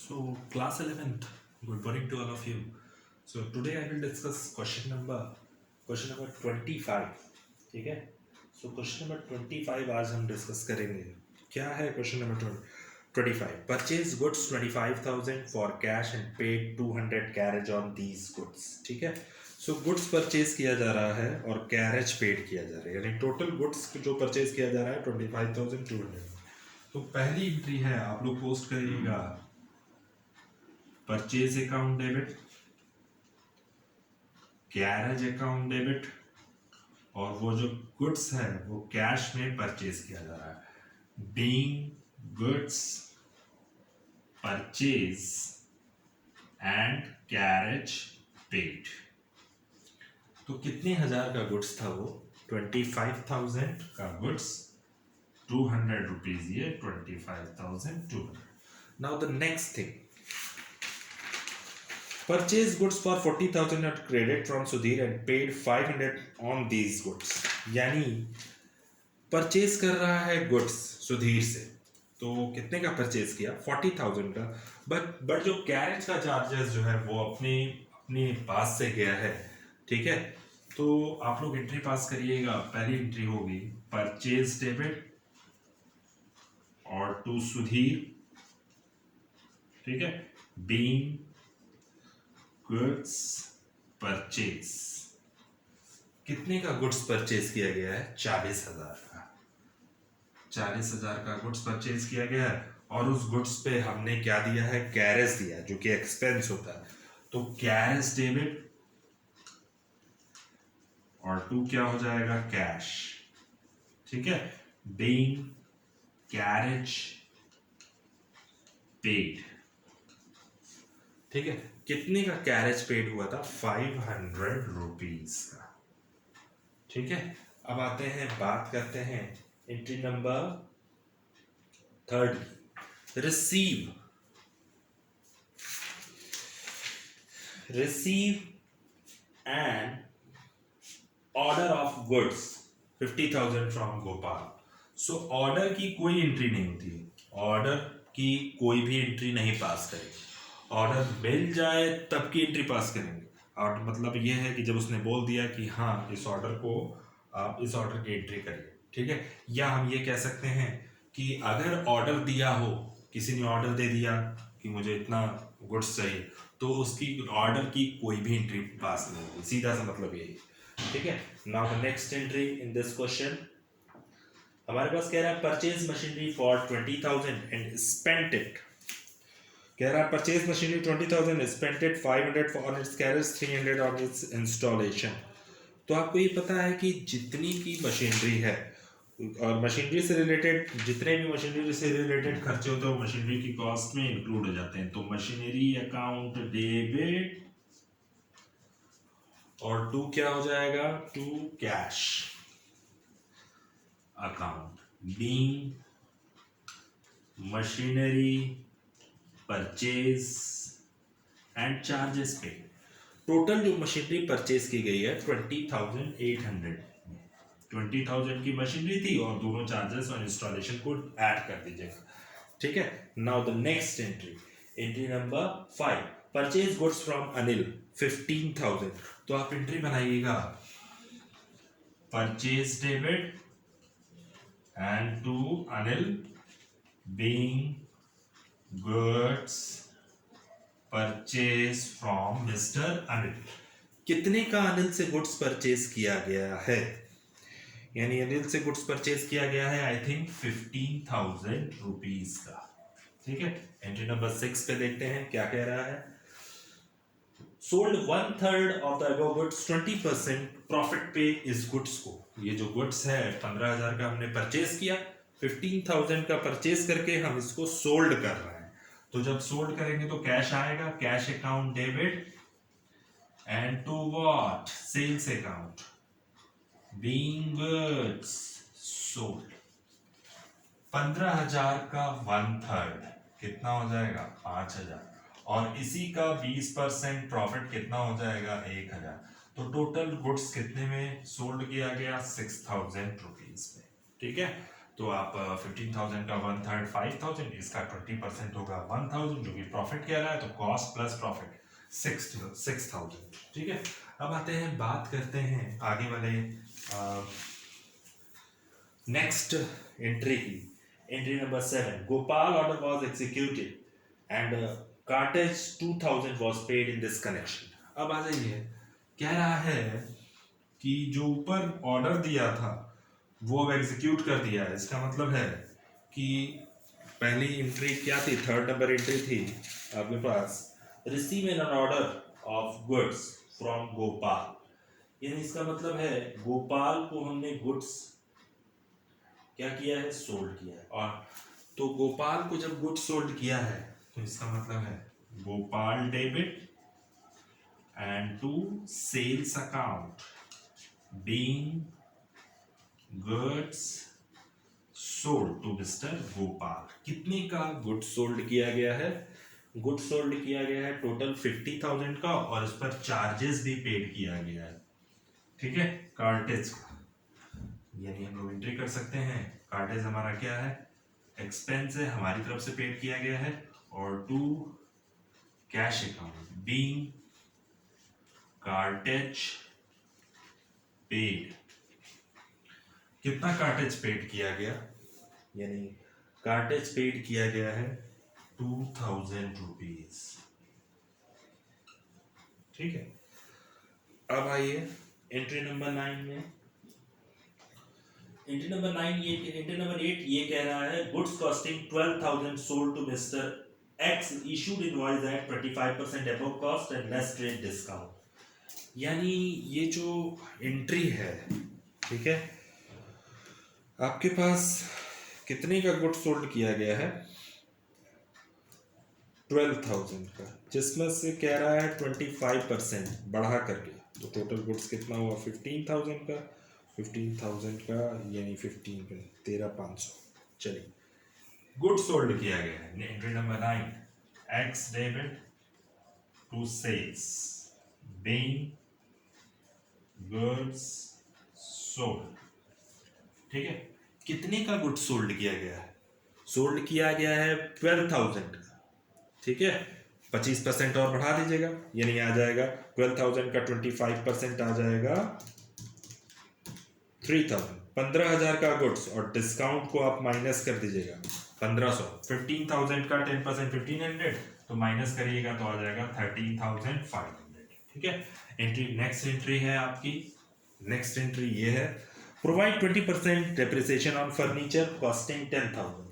So, class 11th, good morning to all of you. So, today I will discuss question number 25. ठीक है. So, question number 25 आज हम discuss करेंगे. क्या है question number 25? Purchase goods 25,000 for cash and paid 200 carriage on these goods. ठीक है. So goods purchase किया जा रहा है और कैरेज पेड किया जा रहा है, यानी टोटल गुड्स जो परचेज किया जा रहा है 25,200. तो पहली एंट्री है, आप लोग पोस्ट करिएगा purchase account debit, carriage account debit, और वो जो गुड्स है वो कैश में परचेज किया जा रहा है. Being goods purchase and carriage paid. तो कितने हजार का गुड्स था वो? 25,000 का गुड्स, 200 रुपीज, ये 25,200. Now the next thing, purchase goods for 40,000 at credit from Sudhir and paid 500 on these goods. यानी परचेज कर रहा है गुड्स सुधीर से, तो कितने का परचेज किया? 40,000 का. बट जो कैरेज का चार्जेस जो है वो अपने पास से गया है. ठीक है, तो आप लोग एंट्री पास करिएगा. पहली एंट्री होगी परचेज डेबिट और टू सुधीर. ठीक है, बीइंग गुड्स परचेज. कितने का गुड्स परचेज किया गया है? 40,000 का. 40,000 का गुड्स परचेज किया गया है और उस गुड्स पे हमने क्या दिया है? कैरेज दिया, जो कि एक्सपेंस होता है. तो कैरेज डेबिट और टू क्या हो जाएगा? कैश. ठीक है, बीइंग कैरेज पेड. ठीक है, कितने का कैरेज पेड हुआ था? 500 रुपीज का. ठीक है, अब आते हैं, बात करते हैं entry number 3. Receive an order of goods 50,000 from Gopal. So order की कोई एंट्री नहीं होती, ऑर्डर की कोई भी एंट्री नहीं पास करेगी. ऑर्डर मिल जाए तब की एंट्री पास करेंगे. और मतलब ये है कि जब उसने बोल दिया कि हाँ इस ऑर्डर को आप इस ऑर्डर की एंट्री करिए. ठीक है, या हम ये कह सकते हैं कि अगर ऑर्डर दिया हो, किसी ने ऑर्डर दे दिया कि मुझे इतना गुड्स चाहिए, तो उसकी ऑर्डर की कोई भी एंट्री पास नहीं होगी. सीधा सा मतलब यही. ठीक है, now the next entry in this question हमारे पास कह रहा है purchase machinery for 20,000 and spent it. कह रहा है purchase machinery 20,000, spent it 500 on it's carriage, 300 on it's installation. तो आपको ये पता है कि जितनी की मशीनरी है और मशीनरी से रिलेटेड जितने भी मशीनरी से रिलेटेड खर्चे होते हैं वो मशीनरी की कॉस्ट में इंक्लूड हो जाते हैं. तो मशीनरी अकाउंट डेबिट और टू क्या हो जाएगा? To cash account, being machinery purchase and charges pay. Total जो मशीनरी परचेज की गई है 20,800. 20,000 की मशीनरी थी और दोनों चार्जेस और इंस्टॉलेशन को ऐड कर दीजिएगा. ठीक है, now the next entry number 5, purchase goods from Anil 15,000. तो आप एंट्री बनाइएगा purchase debit and to Anil, being goods purchase from mister Anil. कितने का अनिल से गुड्स परचेज किया गया है? यानी अनिल से गुड्स परचेज किया गया है आई थिंक 15,000 रुपीज का. ठीक है, एंट्री नंबर 6 पे देखते हैं क्या कह रहा है. Sold 1/3 of the above goods, 20% profit पे इस गुड्स को. ये जो गुड्स है 15,000 का हमने परचेज किया, 15,000 का परचेज करके हम इसको सोल्ड कर रहे हैं. तो जब सोल्ड करेंगे तो कैश आएगा, cash account debit and to what? Sales account, being goods sold. 15,000 का 1/3 कितना हो जाएगा? 5,000. और इसी का 20% प्रॉफिट कितना हो जाएगा? 1,000. तो टोटल गुड्स कितने में सोल्ड किया गया? 6,000 रुपीज में. ठीक है, तो आप 15,000 का 1/3 5,000, इसका 20% होगा 1,000, जो कि प्रॉफिट कह रहा है, तो कॉस्ट प्लस प्रॉफिट 6,000। ठीक है, अब आते हैं, बात करते हैं आगे वाले नेक्स्ट एंट्री की। Entry number 7, Gopal order was executed and cartridge 2,000 was paid in this connection. अब आ जाइए, कह रहा है कि जो ऊपर ऑर्डर दिया था वो अब एग्जीक्यूट कर दिया है। इसका मतलब है कि पहली एंट्री क्या थी, थर्ड नंबर एंट्री थी आपके पास, receive an order of goods from Gopal. यानी इसका मतलब है गोपाल को हमने गुड्स क्या किया है, सोल्ड किया है। और तो गोपाल को जब गुड्स सोल्ड किया है तो इसका मतलब है Gopal debit and to sales account being goods sold to mister Gopal. कितने का गुड्स सोल्ड किया गया है, गुड्स सोल्ड किया गया है टोटल 50,000 का, और इस पर चार्जेस भी पेड किया गया है। ठीक है, कार्टेज का, यानी हम लोग एंट्री कर सकते हैं, कार्टेज हमारा क्या है, एक्सपेंस है, हमारी तरफ से पेड किया गया है, और to cash account being cartage paid. कितना कार्टेज पेड किया गया, यानी कार्टेज पेड किया गया है 2,000 रुपीज। ठीक है, अब आइए एंट्री नंबर 9 में। एंट्री नंबर 9 ये, एंट्री नंबर 8 ये कह रहा है goods costing 12,000 sold to mister X issued invoice at 25% above cost and less trade discount. यानी ये जो एंट्री है, ठीक है, आपके पास कितने का गुड सोल्ड किया गया है, 12,000 का, जिसमें से कह रहा है 25% बढ़ा करके, तो टोटल गुड्स कितना हुआ 15,000 का, 15,000 का यानी 15 का 13,500। चलिए, गुड सोल्ड किया गया है। Entry number 9, X debit to sales being goods sold. ठीक है, कितने का गुड सोल्ड किया गया है, सोल्ड किया गया है 12,000 का। ठीक है, 25% और बढ़ा दीजिएगा, यानी आ जाएगा 12,000 का 25% आ जाएगा 3,000, 15,000 का गुड्स, और डिस्काउंट को आप माइनस कर दीजिएगा 1,500। 15,000 का 10% 1,500, तो माइनस करिएगा तो आ जाएगा 13,500। ठीक है, एंट्री, नेक्स्ट एंट्री है आपकी, नेक्स्ट एंट्री ये है, provide 20% depreciation on furniture costing 10,000।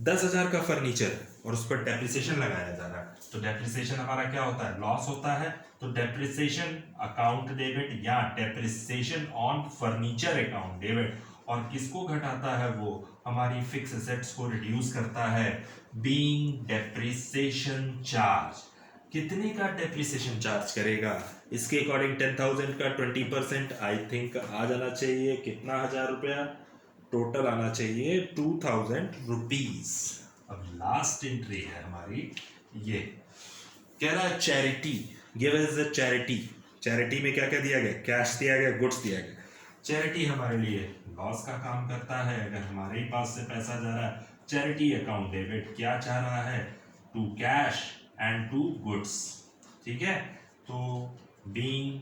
10,000 का फर्नीचर और उस पर डेप्रिसिएशन लगाया जा रहा है, तो डेप्रिसिएशन हमारा क्या होता है, लॉस होता है। तो डेप्रिसिएशन अकाउंट डेबिट या depreciation on furniture account debit, और किसको घटाता है, वो हमारी फिक्स एसेट्स को रिड्यूस करता है, बीइंग डेप्रिसिएशन चार्ज। कितने का डेप्रिसिएशन चार्ज करेगा, इसके अकॉर्डिंग 10,000 का 20% आई थिंक आ जाना चाहिए कितना, 1,000 रुपया टोटल आना चाहिए 2,000 रुपीज। अब लास्ट एंट्री है हमारी, ये कह रहा है चैरिटी, गिव अस अ चैरिटी। चैरिटी में क्या क्या दिया गया, कैश दिया गया, गुड्स दिया गया। चैरिटी हमारे लिए लॉस का काम करता है अगर हमारे ही पास से पैसा जा रहा है। चैरिटी अकाउंट डेबिट क्या चाह रहा है, to cash and to goods. ठीक है, तो बीइंग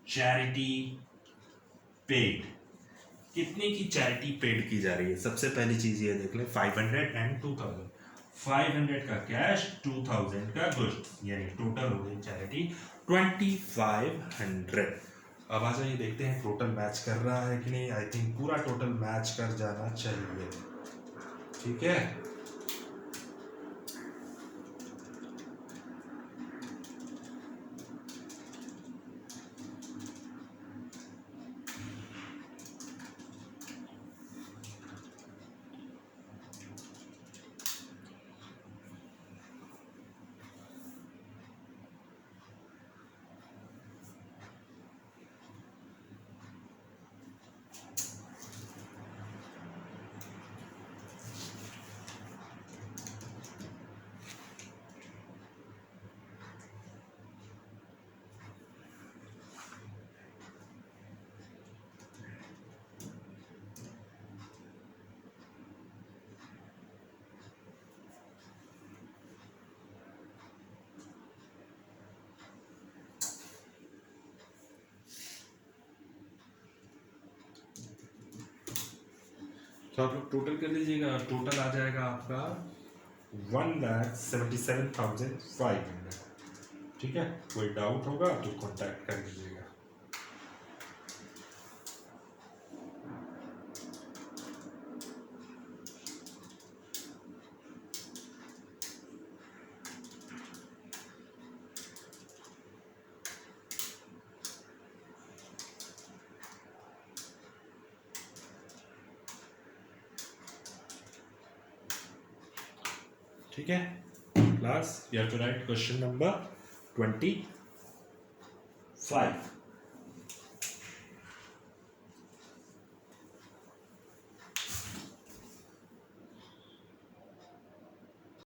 चैरिटी पेड, कितने की चैरिटी पेड की जा रही है, सबसे पहली चीज ये देख लें, 500 एंड 2,000। 500 का कैश, 2,000 का गुड्स, यानी टोटल हो गई चैरिटी 2,500। अब आ जाइए, देखते हैं टोटल मैच कर रहा है कि नहीं। आई थिंक पूरा टोटल मैच कर जाना चाहिए। ठीक है, तो आप लोग टोटल कर लीजिएगा, टोटल आ जाएगा आपका 1,77,500। ठीक है, कोई डाउट होगा तो कांटेक्ट कर लीजिएगा। ठीक है class, you have to write question number 25.